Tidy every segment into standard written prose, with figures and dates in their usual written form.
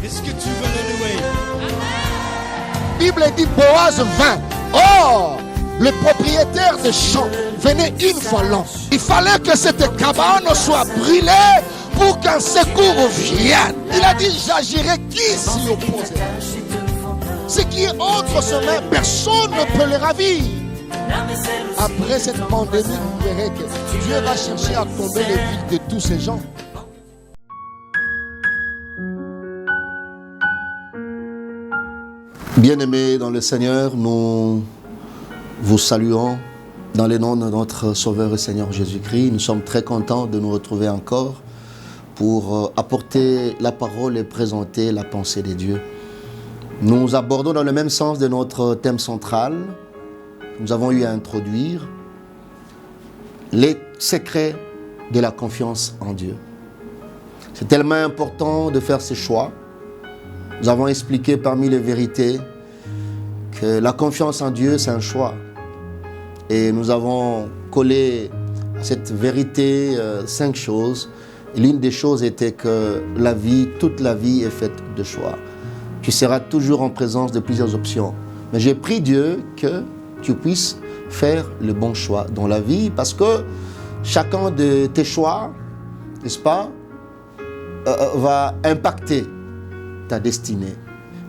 Est-ce que tu veux le louer? La Bible dit Boaz vint. Or, le propriétaire des champs venait une fois l'an. Il fallait que cette cabane soit brûlée pour qu'un secours vienne. Il a dit, j'agirai qui s'y oppose. Ce qui est entre ses mains, personne ne peut le ravir. Après cette pandémie, vous verrez que Dieu va chercher à tomber les vies de tous ces gens. Bien-aimés dans le Seigneur, nous vous saluons dans le nom de notre Sauveur et Seigneur Jésus-Christ. Nous sommes très contents de nous retrouver encore pour apporter la parole et présenter la pensée de Dieu. Nous abordons dans le même sens de notre thème central. Nous avons eu à introduire les secrets de la confiance en Dieu. C'est tellement important de faire ces choix. Nous avons expliqué parmi les vérités que la confiance en Dieu, c'est un choix. Et nous avons collé à cette vérité 5 choses. Et l'une des choses était que la vie, toute la vie est faite de choix. Tu seras toujours en présence de plusieurs options. Mais j'ai prié Dieu que tu puisses faire le bon choix dans la vie parce que chacun de tes choix, n'est-ce pas, va impacter ta destinée.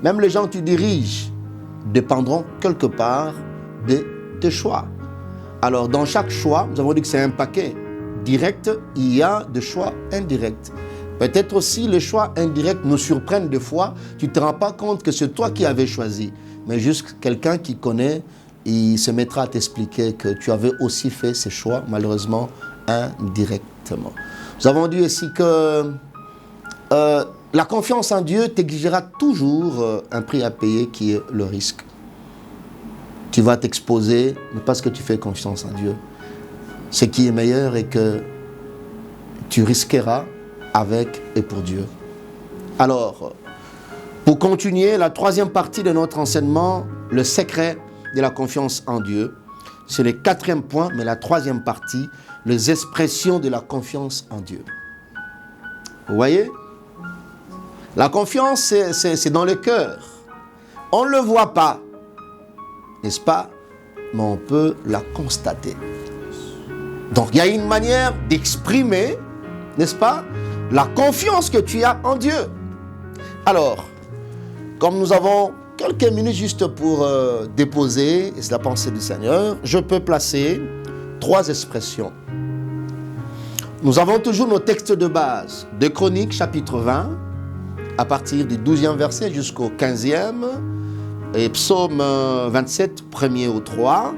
Même les gens que tu diriges dépendront quelque part de tes choix. Alors dans chaque choix, nous avons dit que c'est un paquet direct, il y a des choix indirects. Peut-être aussi les choix indirects nous surprennent des fois, tu ne te rends pas compte que c'est toi qui avais choisi. Mais juste quelqu'un qui connaît, il se mettra à t'expliquer que tu avais aussi fait ces choix, malheureusement, indirectement. Nous avons dit aussi que la confiance en Dieu t'exigera toujours un prix à payer qui est le risque. Tu vas t'exposer, mais parce que tu fais confiance en Dieu. Ce qui est meilleur est que tu risqueras avec et pour Dieu. Alors, pour continuer, la troisième partie de notre enseignement, le secret de la confiance en Dieu, c'est le 4e point, mais la 3e partie, les expressions de la confiance en Dieu. Vous voyez? La confiance, c'est dans le cœur. On ne le voit pas, n'est-ce pas? Mais on peut la constater. Donc, il y a une manière d'exprimer, n'est-ce pas, la confiance que tu as en Dieu. Alors, comme nous avons quelques minutes juste pour déposer, et c'est la pensée du Seigneur, je peux placer 3 expressions. Nous avons toujours nos textes de base, de Chroniques, chapitre 20, à partir du 12e verset jusqu'au 15e, et psaume 27, 1er au 3,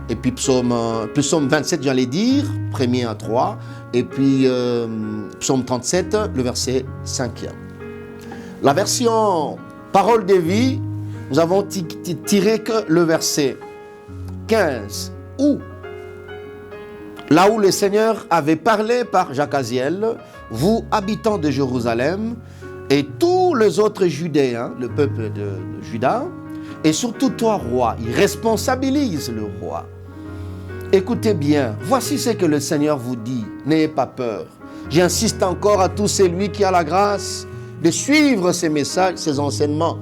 et puis psaume 27, j'allais dire, 1er à 3, et puis psaume 37, le verset 5e. La version Parole de vie, nous avons tiré que le verset 15, là où le Seigneur avait parlé par Jacaziel, vous habitants de Jérusalem, et tous les autres Judéens, le peuple de Juda, et surtout toi, roi, il responsabilise le roi. Écoutez bien, voici ce que le Seigneur vous dit, n'ayez pas peur. J'insiste encore à tout celui qui a la grâce de suivre ces messages, ces enseignements.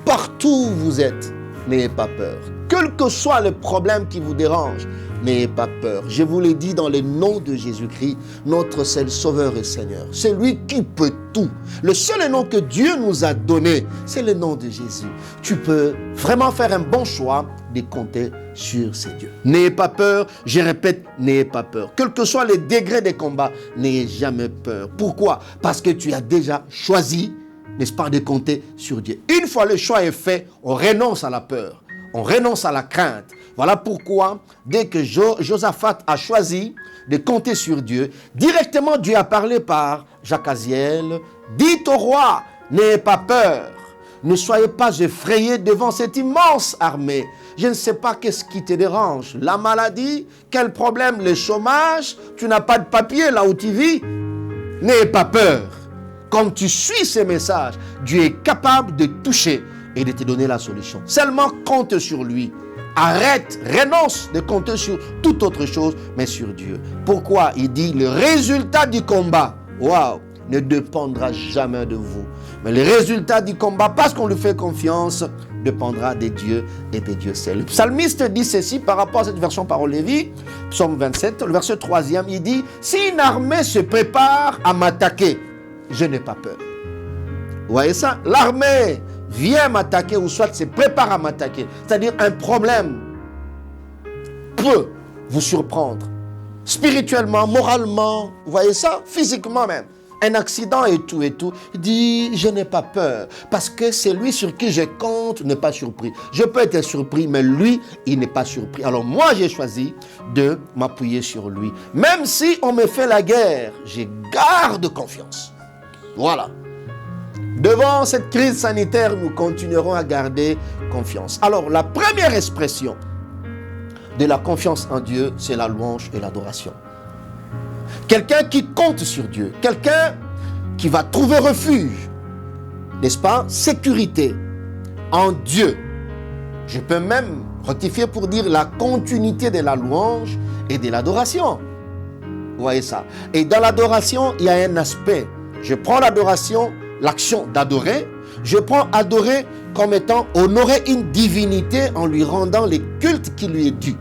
Partout où vous êtes, n'ayez pas peur. Quel que soit le problème qui vous dérange, n'ayez pas peur. Je vous l'ai dit dans le nom de Jésus-Christ, notre seul Sauveur et Seigneur. C'est lui qui peut tout. Le seul nom que Dieu nous a donné, c'est le nom de Jésus. Tu peux vraiment faire un bon choix de compter sur ces dieux. N'ayez pas peur, je répète, n'ayez pas peur. Quel que soit les degrés des combats, n'ayez jamais peur. Pourquoi? Parce que tu as déjà choisi, n'est-ce pas, de compter sur Dieu. Une fois le choix est fait, on renonce à la peur, on renonce à la crainte. Voilà pourquoi, dès que Josaphat a choisi de compter sur Dieu, directement Dieu a parlé par Jacaziel. Dites au roi, n'ayez pas peur. Ne soyez pas effrayés devant cette immense armée. Je ne sais pas qu'est-ce qui te dérange. La maladie, quel problème, le chômage, tu n'as pas de papier là où tu vis. N'ayez pas peur. Comme tu suis ces messages, Dieu est capable de toucher et de te donner la solution. Seulement compte sur lui. arrête, renonce de compter sur toute autre chose, mais sur Dieu. Pourquoi? Il dit, le résultat du combat, waouh, ne dépendra jamais de vous. Mais le résultat du combat, parce qu'on lui fait confiance, dépendra de Dieu et de Dieu seul. Le psalmiste dit ceci par rapport à cette version parole Lévi, psaume 27, le verset 3e, il dit, si une armée se prépare à m'attaquer, je n'ai pas peur. Vous voyez ça? L'armée vient m'attaquer ou soit se prépare à m'attaquer. C'est-à-dire un problème peut vous surprendre. Spirituellement, moralement, vous voyez ça? Physiquement même. Un accident et tout. Il dit, je n'ai pas peur. Parce que celui sur qui je compte n'est pas surpris. Je peux être surpris, mais lui, il n'est pas surpris. Alors moi, j'ai choisi de m'appuyer sur lui. Même si on me fait la guerre, je garde confiance. Voilà. Devant cette crise sanitaire, nous continuerons à garder confiance. Alors, la première expression de la confiance en Dieu, c'est la louange et l'adoration. Quelqu'un qui compte sur Dieu, quelqu'un qui va trouver refuge, n'est-ce pas, sécurité en Dieu. Je peux même rectifier pour dire la continuité de la louange et de l'adoration. Vous voyez ça? Et dans l'adoration, il y a un aspect. Je prends l'adoration, l'action d'adorer. Je prends adorer comme étant honorer une divinité en lui rendant les cultes qui lui est dû.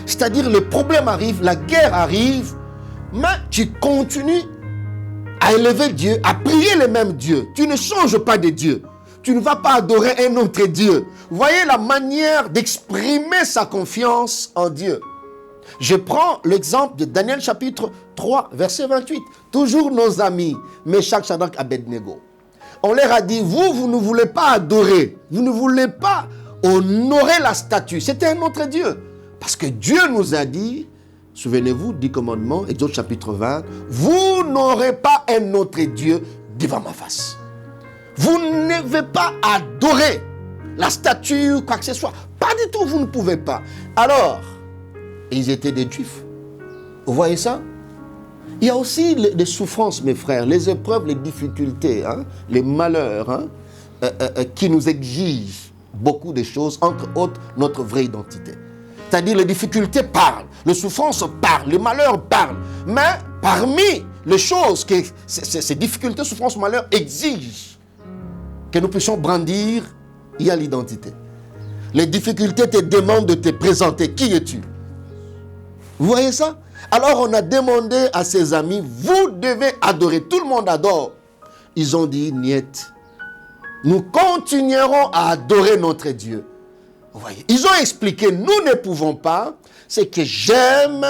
C'est-à-dire le problème arrive, la guerre arrive, mais tu continues à élever Dieu, à prier le même Dieu. Tu ne changes pas de Dieu. Tu ne vas pas adorer un autre Dieu. Vous voyez la manière d'exprimer sa confiance en Dieu. Je prends l'exemple de Daniel chapitre 3, verset 28. Toujours nos amis, Meshach, Shadrach, Abednego. On leur a dit, vous ne voulez pas adorer. Vous ne voulez pas honorer la statue. C'était un autre Dieu. Parce que Dieu nous a dit, souvenez-vous, 10 commandements, Exode chapitre 20, vous n'aurez pas un autre Dieu devant ma face. Vous ne devez pas adorer la statue, quoi que ce soit. Pas du tout, vous ne pouvez pas. Alors, ils étaient des Juifs. Vous voyez ça? Il y a aussi les souffrances, mes frères, les épreuves, les difficultés, les malheurs, qui nous exigent beaucoup de choses, entre autres notre vraie identité. C'est-à-dire les difficultés parlent, les souffrances parlent, les malheurs parlent. Mais parmi les choses que ces difficultés, souffrances, malheurs exigent que nous puissions brandir, il y a l'identité. Les difficultés te demandent de te présenter. Qui es-tu? Vous voyez ça? Alors on a demandé à ses amis, vous devez adorer. Tout le monde adore. Ils ont dit, niet. Nous continuerons à adorer notre Dieu. Vous voyez, ils ont expliqué, nous ne pouvons pas. C'est que j'aime.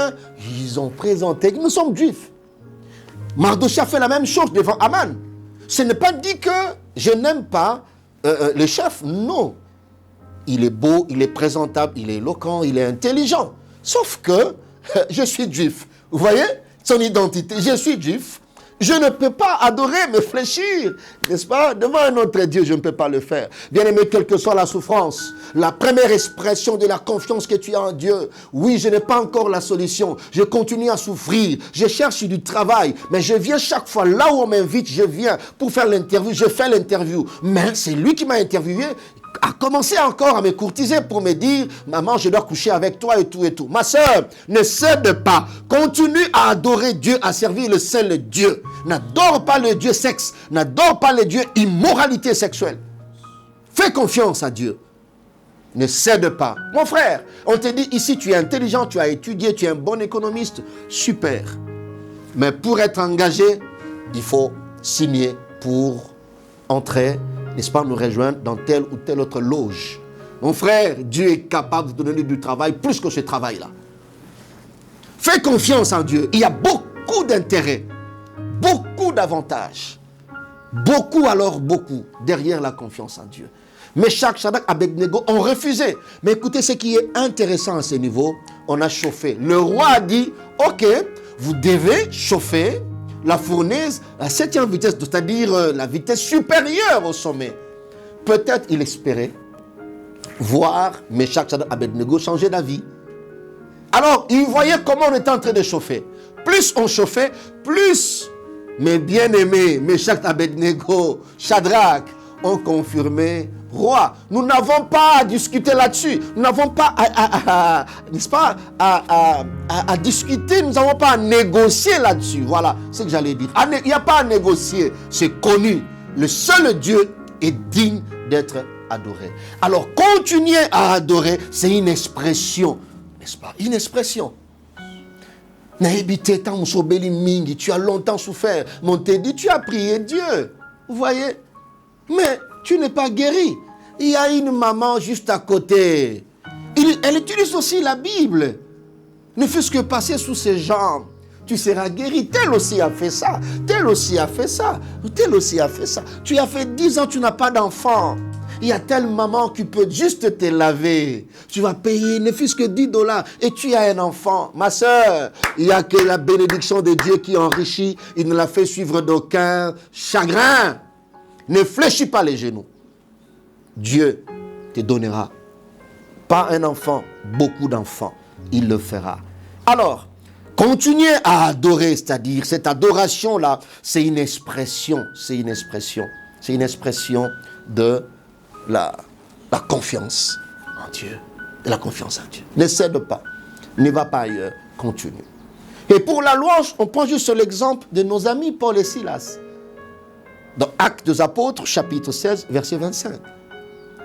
Ils ont présenté, nous sommes juifs. Mardochée a fait la même chose devant Aman. Ce n'est pas dit que je n'aime pas le chef. Non. Il est beau, il est présentable, il est éloquent, il est intelligent. Sauf que je suis juif. Vous voyez son identité. Je suis juif. Je ne peux pas adorer, me fléchir, n'est-ce pas? Devant un autre Dieu, je ne peux pas le faire. Bien-aimé, quelle que soit la souffrance, la première expression de la confiance que tu as en Dieu, oui, je n'ai pas encore la solution. Je continue à souffrir. Je cherche du travail, mais je viens chaque fois là où on m'invite, je viens pour faire l'interview. Je fais l'interview. Mais c'est lui qui m'a interviewé, a commencé encore à me courtiser pour me dire, maman, je dois coucher avec toi et tout et tout. Ma soeur, ne cède pas. Continue à adorer Dieu, à servir le seul Dieu. N'adore pas le Dieu sexe. N'adore pas le Dieu immoralité sexuelle. Fais confiance à Dieu. Ne cède pas. Mon frère, on te dit ici, tu es intelligent, tu as étudié, tu es un bon économiste. Super. Mais pour être engagé, il faut signer pour entrer, n'est-ce pas, nous rejoindre dans telle ou telle autre loge. Mon frère, Dieu est capable de te donner du travail plus que ce travail-là. Fais confiance en Dieu. Il y a beaucoup d'intérêts, beaucoup d'avantages, beaucoup derrière la confiance en Dieu. Meshach, Shadrach, Abednego ont refusé. Mais écoutez, ce qui est intéressant à ce niveau, on a chauffé. Le roi a dit, ok, vous devez chauffer la fournaise à 7e vitesse, c'est-à-dire la vitesse supérieure au sommet. Peut-être il espérait voir Meshach, Shadrach, Abednego changer d'avis. Alors, il voyait comment on était en train de chauffer. Plus on chauffait, plus mes bien-aimés, Meshach, Abednego, Shadrach, ont confirmé roi. Nous n'avons pas à discuter là-dessus. Nous n'avons pas n'est-ce pas, à discuter. Nous n'avons pas à négocier là-dessus. Voilà ce que j'allais dire. Il n'y a pas à négocier. C'est connu. Le seul Dieu est digne d'être adoré. Alors, continuer à adorer, c'est une expression. N'est-ce pas? Une expression. Tu as longtemps souffert. Mon te dit, tu as prié Dieu. Vous voyez? Mais tu n'es pas guéri. Il y a une maman juste à côté. Elle utilise aussi la Bible. Ne fût-ce que passer sous ses jambes. Tu seras guéri. Tel aussi a fait ça. Tel aussi a fait ça. Tel aussi a fait ça. Tu as fait 10 ans, tu n'as pas d'enfant. Il y a telle maman qui peut juste te laver. Tu vas payer ne fût-ce que $10 et tu as un enfant. Ma soeur, il n'y a que la bénédiction de Dieu qui enrichit. Il ne la fait suivre d'aucun chagrin. Ne fléchis pas les genoux. Dieu te donnera pas un enfant, beaucoup d'enfants. Il le fera. Alors, continuer à adorer, c'est-à-dire cette adoration-là, c'est une expression. C'est une expression. C'est une expression de la confiance en Dieu. De la confiance en Dieu. Ne cède pas. Ne va pas ailleurs. Continue. Et pour la louange, on prend juste l'exemple de nos amis Paul et Silas. Dans Actes des Apôtres, chapitre 16, verset 25.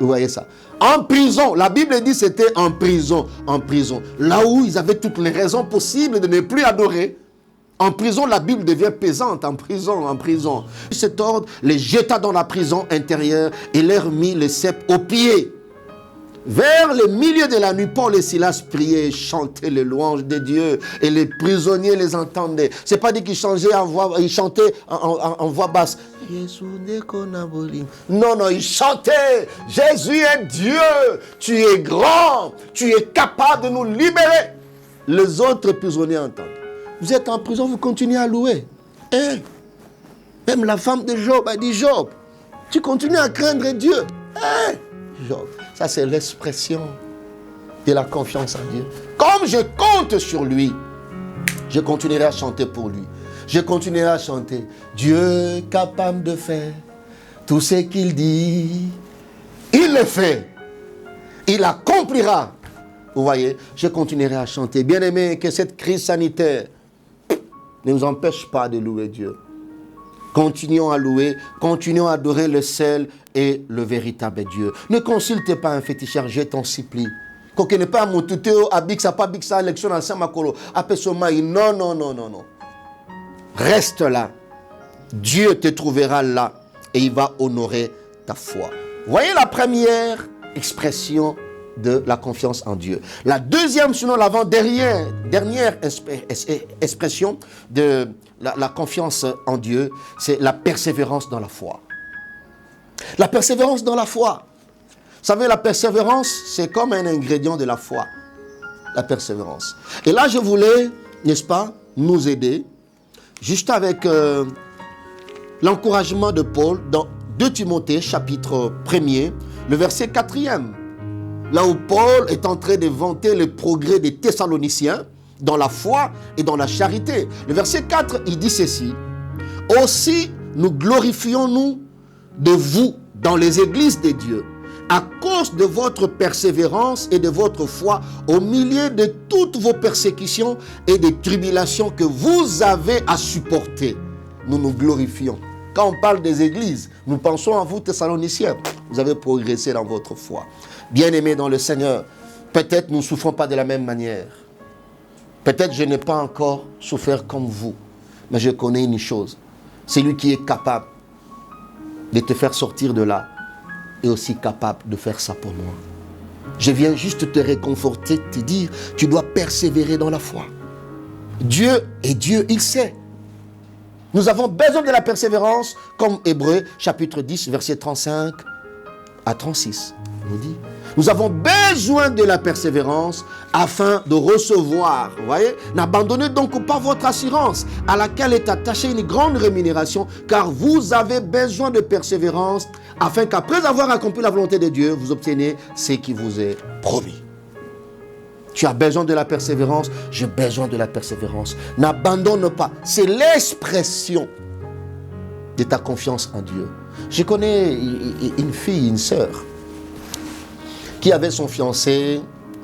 Vous voyez ça. En prison. La Bible dit que c'était en prison. En prison. Là où ils avaient toutes les raisons possibles de ne plus adorer. En prison, la Bible devient pesante. En prison, en prison. Cet ordre les jeta dans la prison intérieure et leur mit les ceps aux pieds. Vers le milieu de la nuit, Paul et Silas priaient et chantaient les louanges de Dieu. Et les prisonniers les entendaient. C'est pas dit qu'ils chantaient en voix basse. Non, non, ils chantaient. Jésus est Dieu. Tu es grand. Tu es capable de nous libérer. Les autres prisonniers entendent. Vous êtes en prison, vous continuez à louer. Hein? Même la femme de Job a dit, Job, tu continues à craindre Dieu. Hein? Job. Ça, c'est l'expression de la confiance en Dieu. Comme je compte sur lui, je continuerai à chanter pour lui. Je continuerai à chanter. Dieu capable de faire tout ce qu'il dit. Il le fait. Il accomplira. Vous voyez, je continuerai à chanter. Bien aimé, que cette crise sanitaire ne nous empêche pas de louer Dieu. Continuons à louer, continuons à adorer le seul et le véritable Dieu. Ne consulte pas un féticheur, je t'en supplie. Qu'on ne pas moututeo, abixa, pas bixa, élection dans Samakolo, apesomai. Non, non, non, non, non. Reste là. Dieu te trouvera là et il va honorer ta foi. Voyez la première expression de la confiance en Dieu. La deuxième, sinon l'avant-dernière expression de la confiance en Dieu, c'est la persévérance dans la foi. La persévérance dans la foi. Vous savez, la persévérance, c'est comme un ingrédient de la foi. La persévérance. Et là, je voulais, n'est-ce pas, nous aider, juste avec l'encouragement de Paul dans 2 Timothée, chapitre 1er, le verset 4e. Là où Paul est en train de vanter le progrès des Thessaloniciens dans la foi et dans la charité. Le verset 4, il dit ceci. Aussi, nous glorifions-nous de vous dans les églises de Dieu, à cause de votre persévérance et de votre foi au milieu de toutes vos persécutions et des tribulations que vous avez à supporter. Nous nous glorifions. Quand on parle des églises, nous pensons à vous, Thessaloniciens. Vous avez progressé dans votre foi. Bien-aimés dans le Seigneur, peut-être nous ne souffrons pas de la même manière. Peut-être je n'ai pas encore souffert comme vous. Mais je connais une chose. C'est lui qui est capable de te faire sortir de là et aussi capable de faire ça pour moi. Je viens juste te réconforter, te dire, tu dois persévérer dans la foi. Dieu est Dieu, il sait. Nous avons besoin de la persévérance, comme Hébreux, chapitre 10, verset 35 à 36, nous dit. Nous avons besoin de la persévérance afin de recevoir. Vous voyez, n'abandonnez donc pas votre assurance à laquelle est attachée une grande rémunération, car vous avez besoin de persévérance afin qu'après avoir accompli la volonté de Dieu, vous obteniez ce qui vous est promis. Tu as besoin de la persévérance, j'ai besoin de la persévérance. N'abandonne pas. C'est l'expression de ta confiance en Dieu. Je connais une fille, une sœur, qui avait son fiancé.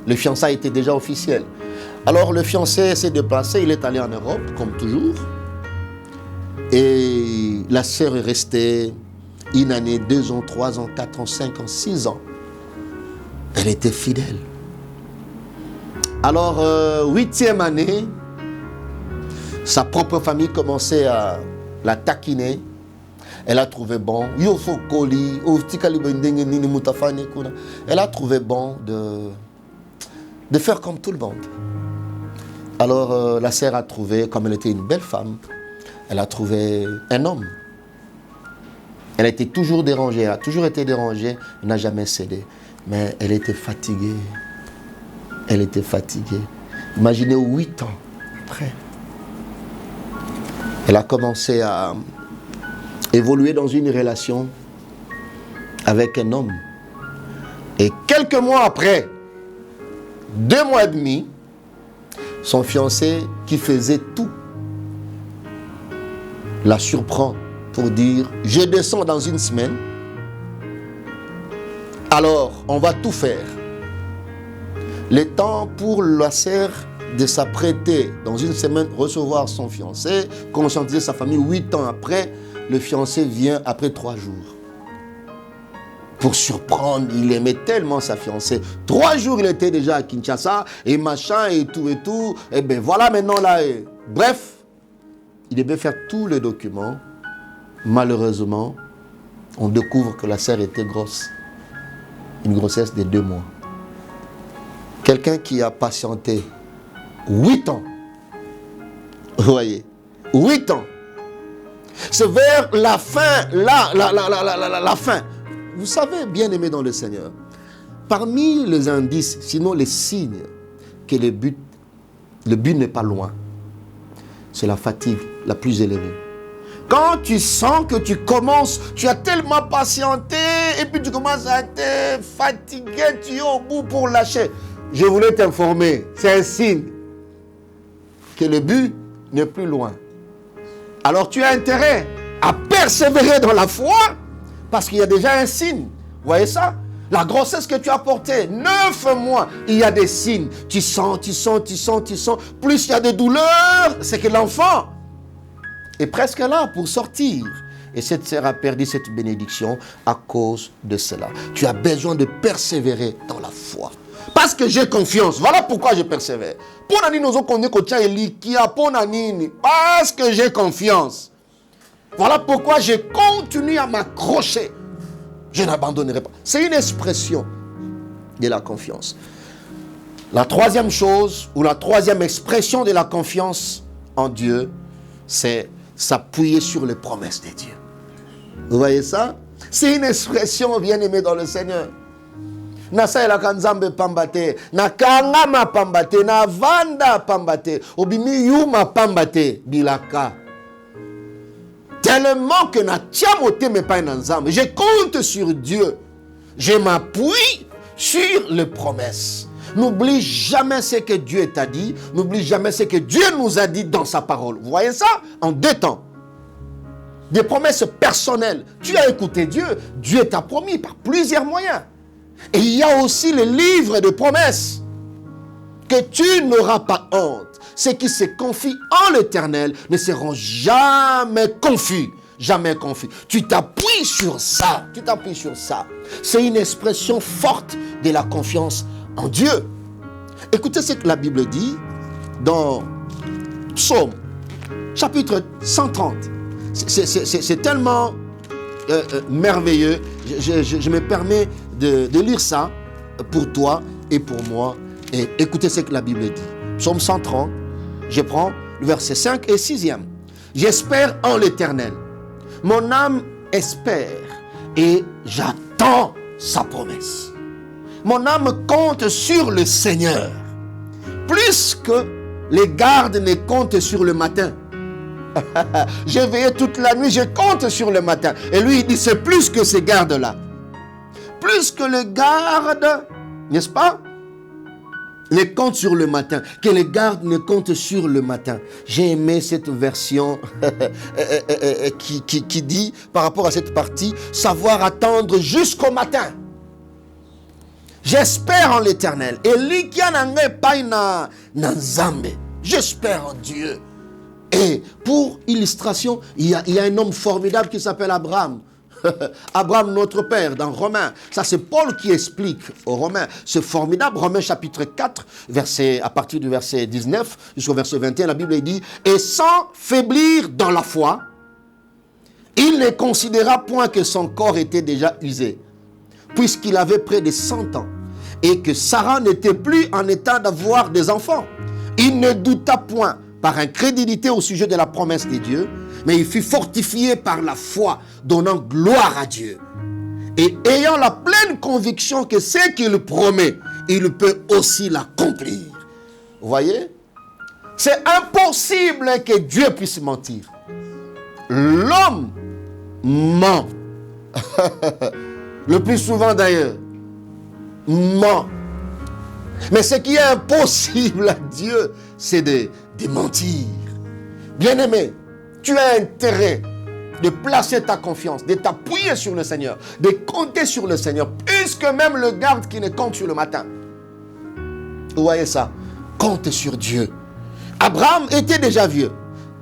Le fiançailles était déjà officiel. Alors le fiancé s'est déplacé, il est allé en Europe, comme toujours. Et la sœur est restée 1 année, 2 ans, 3 ans, 4 ans, 5 ans, 6 ans. Elle était fidèle. Alors, 8e année, sa propre famille commençait à la taquiner. Elle a trouvé bon. Elle a trouvé bon de faire comme tout le monde. Alors, la sœur a trouvé, comme elle était une belle femme, elle a trouvé un homme. Elle a été toujours dérangée, elle a toujours été dérangée, elle n'a jamais cédé. Mais elle était fatiguée. Elle était fatiguée. Imaginez 8 ans après. Elle a commencé à évoluer dans une relation avec un homme. Et quelques mois après, 2 mois et demi, son fiancé, qui faisait tout, la surprend pour dire « Je descends dans 1 semaine, alors on va tout faire. » Le temps pour la sœur de s'apprêter dans 1 semaine, recevoir son fiancé, conscientiser sa famille. 8 ans après, le fiancé vient après 3 jours. Pour surprendre, il aimait tellement sa fiancée. 3 jours, il était déjà à Kinshasa, et machin, et tout, et tout. Et bien voilà maintenant là. Bref, il devait faire tous les documents. Malheureusement, on découvre que la sœur était grosse. Une grossesse de 2 mois. Quelqu'un qui a patienté 8 ans. Vous voyez, 8 ans. C'est vers la fin, la fin. Vous savez, bien aimé dans le Seigneur, parmi les indices, sinon les signes, que le but n'est pas loin, c'est la fatigue la plus élevée. Quand tu sens que tu as tellement patienté, et puis tu commences à te fatiguer, tu es au bout pour lâcher. Je voulais t'informer, c'est un signe que le but n'est plus loin. Alors tu as intérêt à persévérer dans la foi, parce qu'il y a déjà un signe. Vous voyez ça? La grossesse que tu as portée, 9 mois, il y a des signes. Tu sens. Plus il y a des douleurs, c'est que l'enfant est presque là pour sortir. Et cette sœur a perdu cette bénédiction à cause de cela. Tu as besoin de persévérer dans la foi. Parce que j'ai confiance. Voilà pourquoi je persévère. Parce que j'ai confiance. Voilà pourquoi je continue à m'accrocher. Je n'abandonnerai pas. C'est une expression de la confiance. La 3e chose, ou la 3e expression de la confiance en Dieu, c'est s'appuyer sur les promesses de Dieu. Vous voyez ça? C'est une expression bien aimée dans le Seigneur. Nasaela kanzambe pambate, nakanga ma pambate, na vanda pambate, obimi yuma pambate, bilaka. Tellement que na tiamote me pa nanzambe, je compte sur Dieu. Je m'appuie sur les promesses. N'oublie jamais ce que Dieu t'a dit, n'oublie jamais ce que Dieu nous a dit dans sa parole. Vous voyez ça? En 2 temps. Des promesses personnelles. Tu as écouté Dieu, Dieu t'a promis par plusieurs moyens. Et il y a aussi le livre de promesses. Que tu n'auras pas honte. Ceux qui se confient en l'Éternel ne seront jamais confus. Jamais confus. Tu t'appuies sur ça. Tu t'appuies sur ça. C'est une expression forte de la confiance en Dieu. Écoutez ce que la Bible dit dans Psaume, chapitre 130. C'est tellement merveilleux. Je me permets de lire ça pour toi et pour moi. Et écoutez ce que la Bible dit. Psaume 130, je prends le verset 5 et 6e. J'espère en l'Éternel. Mon âme espère et j'attends sa promesse. Mon âme compte sur le Seigneur. Plus que les gardes ne comptent sur le matin. J'ai veillé toute la nuit, je compte sur le matin. Et lui, il dit, c'est plus que ces gardes-là. Plus que les gardes, n'est-ce pas? ne compte sur le matin. Que les gardes ne comptent sur le matin. J'ai aimé cette version qui dit, par rapport à cette partie, savoir attendre jusqu'au matin. J'espère en l'Éternel. J'espère en Dieu. Et pour illustration, il y a un homme formidable qui s'appelle Abraham. Abraham, notre père, dans Romains. Ça, c'est Paul qui explique aux Romains. C'est formidable. Romains chapitre 4, à partir du verset 19 jusqu'au verset 21, la Bible dit « Et sans faiblir dans la foi, il ne considéra point que son corps était déjà usé, puisqu'il avait près de 100 ans, et que Sarah n'était plus en état d'avoir des enfants. Il ne douta point par incrédulité au sujet de la promesse de Dieu, mais il fut fortifié par la foi, donnant gloire à Dieu. Et ayant la pleine conviction que ce qu'il promet, il peut aussi l'accomplir. Vous voyez? C'est impossible que Dieu puisse mentir. L'homme ment. Le plus souvent d'ailleurs, ment. Mais ce qui est impossible à Dieu, c'est de mentir. Bien-aimé, tu as intérêt de placer ta confiance, de t'appuyer sur le Seigneur, de compter sur le Seigneur, puisque même le garde qui ne compte sur le matin. Vous voyez ça? Compte sur Dieu. Abraham était déjà vieux.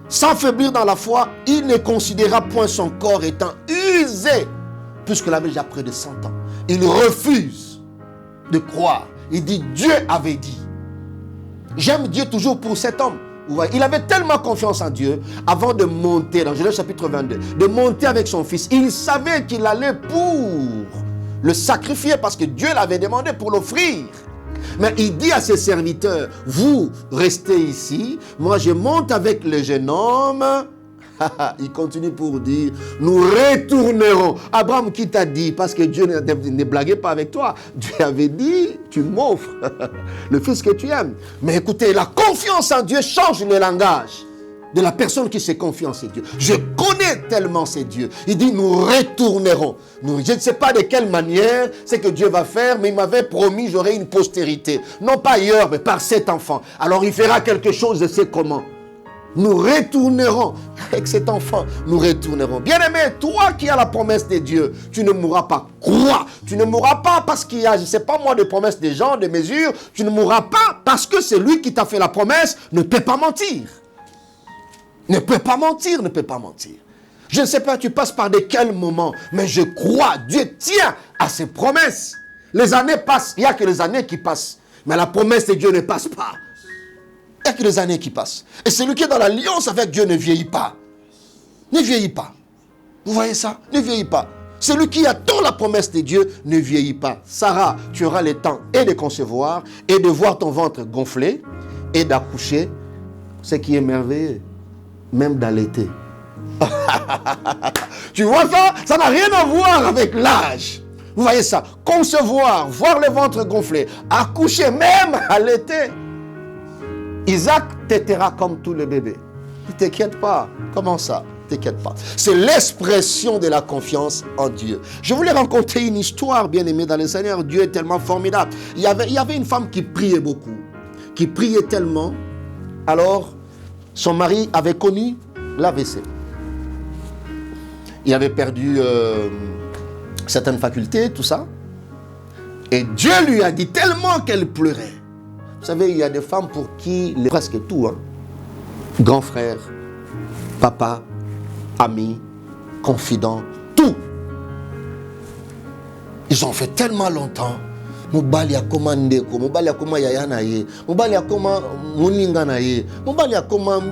Sans faiblir dans la foi, il ne considéra point son corps étant usé, puisqu'il avait déjà près de 100 ans. Il refuse de croire. Il dit, Dieu avait dit. J'aime Dieu toujours pour cet homme. Il avait tellement confiance en Dieu avant de monter dans Genèse chapitre 22, de monter avec son fils. Il savait qu'il allait pour le sacrifier parce que Dieu l'avait demandé pour l'offrir. Mais il dit à ses serviteurs, vous restez ici, moi je monte avec le jeune homme. Il continue pour dire, nous retournerons. Abraham, qui t'a dit? Parce que Dieu ne blaguait pas avec toi. Dieu avait dit, tu m'offres le fils que tu aimes. Mais écoutez, la confiance en Dieu change le langage de la personne qui se confie en ces dieux. Je connais tellement ces dieux. Il dit, nous retournerons. Je ne sais pas de quelle manière c'est que Dieu va faire, mais il m'avait promis, j'aurai une postérité. Non pas ailleurs, mais par cet enfant. Alors il fera quelque chose, je sais comment. Nous retournerons avec cet enfant, nous retournerons. Bien-aimé, toi qui as la promesse de Dieu, tu ne mourras pas. Crois. Tu ne mourras pas parce qu'il y a, je ne sais pas moi, de promesses des gens, de mesures. Tu ne mourras pas parce que celui qui t'a fait la promesse ne peut pas mentir. Ne peut pas mentir, ne peut pas mentir. Je ne sais pas, tu passes par de quels moments, mais je crois, Dieu tient à ses promesses. Les années passent, il n'y a que les années qui passent. Mais la promesse de Dieu ne passe pas. Il n'y a que les années qui passent. Et celui qui est dans l'alliance avec Dieu ne vieillit pas. Ne vieillit pas. Vous voyez ça? Ne vieillit pas. Celui qui attend la promesse de Dieu ne vieillit pas. Sarah, tu auras le temps et de concevoir, et de voir ton ventre gonfler, et d'accoucher. Ce qui est merveilleux, même d'allaiter. Tu vois ça? Ça n'a rien à voir avec l'âge. Vous voyez ça? Concevoir, voir le ventre gonfler, accoucher, même allaiter. Isaac t'aidera comme tous les bébés. Ne t'inquiète pas. Comment ça? Ne t'inquiète pas. C'est l'expression de la confiance en Dieu. Je voulais raconter une histoire, bien aimée dans le Seigneur. Dieu est tellement formidable. Il y avait une femme qui priait beaucoup. Qui priait tellement. Alors, son mari avait connu l'AVC. Il avait perdu certaines facultés, tout ça. Et Dieu lui a dit tellement qu'elle pleurait. Vous savez, il y a des femmes pour qui presque tout, grand frère, papa, ami, confident, tout. Ils ont fait tellement longtemps. Mobali a commandé, mobali a comment yayanaye, mobali a comment muninganaye, mobali a comment.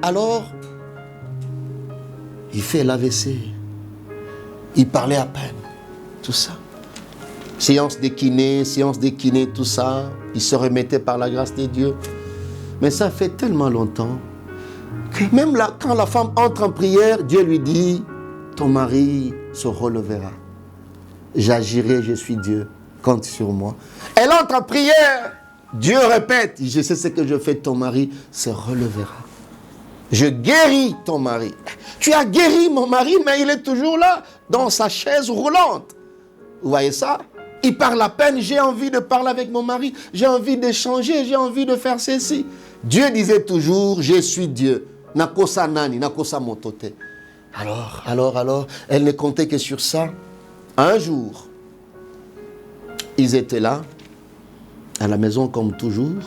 Alors, il fait l'AVC. Il parlait à peine. Tout ça. Séance de kiné, tout ça. Il se remettait par la grâce de Dieu. Mais ça fait tellement longtemps que même là, quand la femme entre en prière, Dieu lui dit, ton mari se relèvera. J'agirai, je suis Dieu. Compte sur moi. Elle entre en prière. Dieu répète, je sais ce que je fais, ton mari se relèvera. Je guéris ton mari. Tu as guéri mon mari, mais il est toujours là, dans sa chaise roulante. Vous voyez ça? Il parle à peine, j'ai envie de parler avec mon mari, j'ai envie d'échanger, j'ai envie de faire ceci. Dieu disait toujours, je suis Dieu. Nakosa nani, nakosa motote. Alors, elle ne comptait que sur ça. Un jour, ils étaient là, à la maison comme toujours.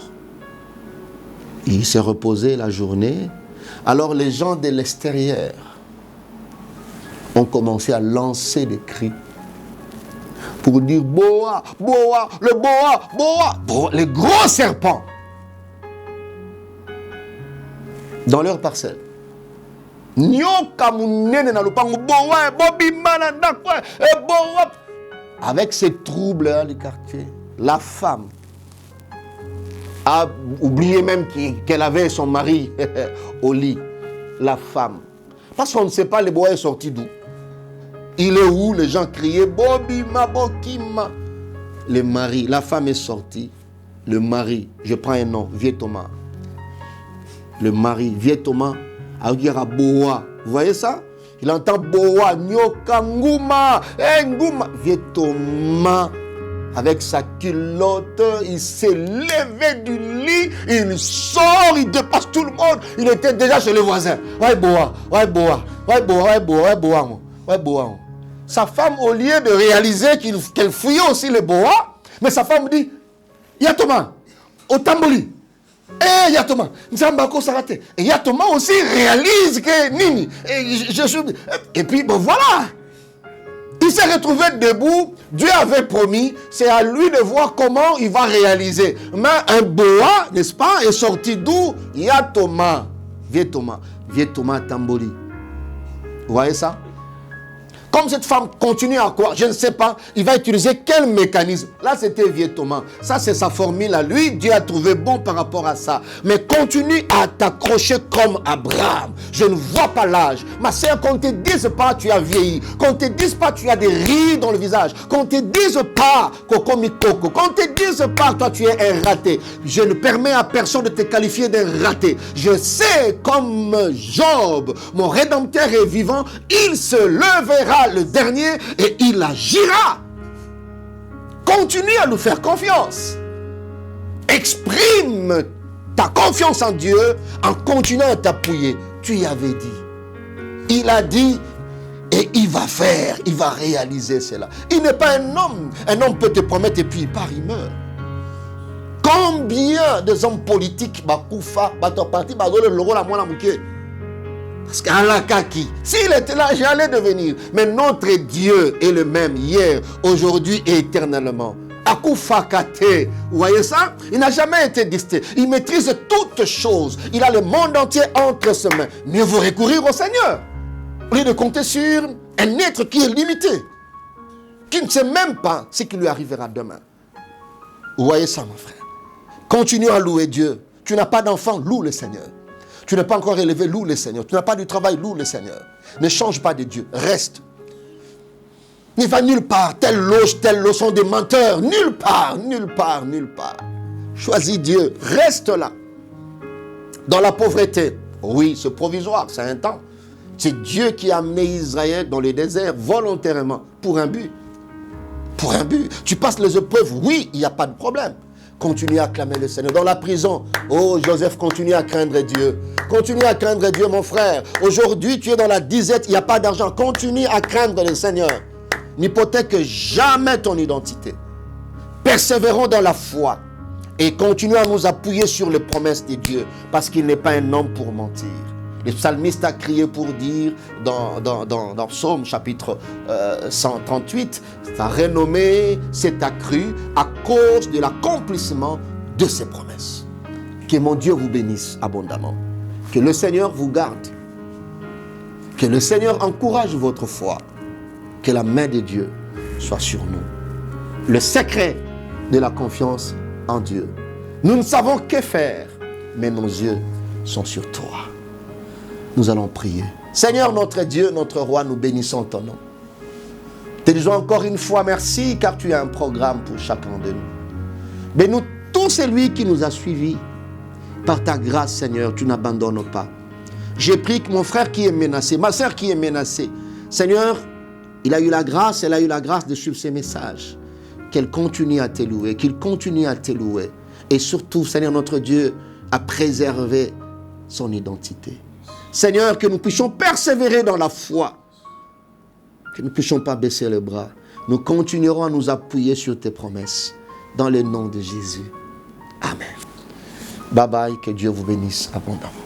Ils se reposaient la journée. Alors les gens de l'extérieur ont commencé à lancer des cris pour dire boa, boa, le boa, boa, boa, les gros serpents dans leur parcelle. Avec ces troubles du quartier, la femme a oublié même qu'elle avait son mari au lit. La femme. Parce qu'on ne sait pas le bois est sorti d'où. Il est où? Les gens criaient Bobima, Bokima. Le mari, la femme est sortie. Le mari, je prends un nom, Vieux Thomas. Le mari, Vieux Thomas, a dit à Boa. Vous voyez ça? Il entend Boa, Nyoka, Ngouma, Ngouma. Vieux Thomas, avec sa culotte, il s'est levé du lit, il sort, il dépasse tout le monde. Il était déjà chez les voisins. Ouais, Boa, ouais, Boa, ouais, Boa, ouais, Boa, ouais, Boa, ouais, Boa. Sa femme, au lieu de réaliser qu'elle fouillait aussi le Boa, mais sa femme dit, Yatoma, au Tamboli. Eh, Yatoma, Nzambako Sarate. Et Yatoma aussi réalise que Nini. Et puis, bon, voilà. Il s'est retrouvé debout. Dieu avait promis, c'est à lui de voir comment il va réaliser. Mais un boa, n'est-ce pas, est sorti d'où? Yatoma. Vieux Thomas Tamboli. Vous voyez ça? Comme cette femme continue à croire, je ne sais pas, il va utiliser quel mécanisme. Là, c'était Vieux Thomas. Ça, c'est sa formule à lui. Dieu a trouvé bon par rapport à ça. Mais continue à t'accrocher comme Abraham. Je ne vois pas l'âge. Ma sœur, qu'on ne te dise pas tu as vieilli. Qu'on ne te dise pas tu as des rides dans le visage. Qu'on ne te dise pas Coco Mikoko. Qu'on ne te dise pas toi tu es un raté. Je ne permets à personne de te qualifier d'un raté. Je sais comme Job, mon Rédempteur est vivant, il se levera le dernier et il agira. Continue à nous faire confiance. Exprime ta confiance en Dieu en continuant à t'appuyer. Tu y avais dit. Il a dit et il va faire, il va réaliser cela. Il n'est pas un homme. Un homme peut te promettre et puis il part, il meurt. Combien de hommes politiques bakoufa, parti, le rôle à moi la mouké. Parce qu'Alakaki, s'il était là, j'allais devenir. Mais notre Dieu est le même hier, aujourd'hui et éternellement. Akufakate, vous voyez ça? Il n'a jamais été disté. Il maîtrise toutes choses. Il a le monde entier entre ses mains. Mieux vaut recourir au Seigneur. Au lieu de compter sur un être qui est limité. Qui ne sait même pas ce qui lui arrivera demain. Vous voyez ça, mon frère? Continue à louer Dieu. Tu n'as pas d'enfant, loue le Seigneur. Tu n'es pas encore élevé, loue le Seigneur. Tu n'as pas du travail, loue le Seigneur. Ne change pas de Dieu, reste. Ne va nulle part, telle loge sont des menteurs. Nulle part, nulle part, nulle part. Choisis Dieu, reste là. Dans la pauvreté, oui, c'est provisoire, c'est un temps. C'est Dieu qui a amené Israël dans le désert volontairement, pour un but. Pour un but. Tu passes les épreuves, oui, il n'y a pas de problème. Continue à acclamer le Seigneur. Dans la prison, oh Joseph, continue à craindre Dieu. Continue à craindre Dieu, mon frère. Aujourd'hui, tu es dans la disette, il n'y a pas d'argent. Continue à craindre le Seigneur. N'hypothèque jamais ton identité. Persévérons dans la foi et continue à nous appuyer sur les promesses de Dieu parce qu'il n'est pas un homme pour mentir. Le psalmiste a crié pour dire dans Psaume chapitre 138, sa renommée s'est accrue à cause de l'accomplissement de ses promesses. Que mon Dieu vous bénisse abondamment. Que le Seigneur vous garde. Que le Seigneur encourage votre foi. Que la main de Dieu soit sur nous. Le secret de la confiance en Dieu. Nous ne savons que faire, mais nos yeux sont sur toi. Nous allons prier. Seigneur notre Dieu, notre roi, nous bénissons ton nom. Te disons encore une fois merci car tu as un programme pour chacun de nous. Bénis tout celui qui nous a suivis. Par ta grâce, Seigneur, tu n'abandonnes pas. J'ai pris que mon frère qui est menacé, ma soeur qui est menacée, Seigneur, elle a eu la grâce de suivre ces messages. qu'elle continue à te louer, qu'il continue à te louer. Et surtout, Seigneur notre Dieu, à préserver son identité. Seigneur, que nous puissions persévérer dans la foi, que nous ne puissions pas baisser les bras. Nous continuerons à nous appuyer sur tes promesses, dans le nom de Jésus. Amen. Bye bye, que Dieu vous bénisse abondamment.